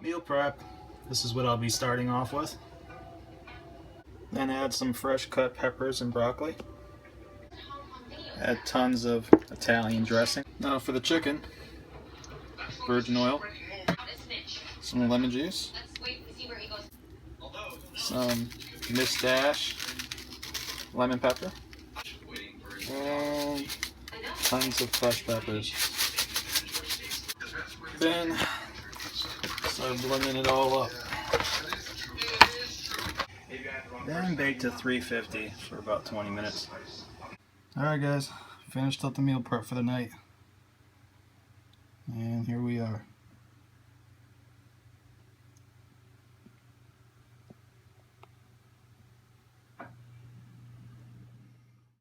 Meal prep. This is what I'll be starting off with. Then add some fresh cut peppers and broccoli. Add tons of Italian dressing. Now for the chicken, virgin oil, some lemon juice, some minced dash, lemon pepper, and tons of crushed peppers. Then start blending it all up. Then bake to 350 for about 20 minutes. Alright guys, finished up the meal prep for the night. And here we are.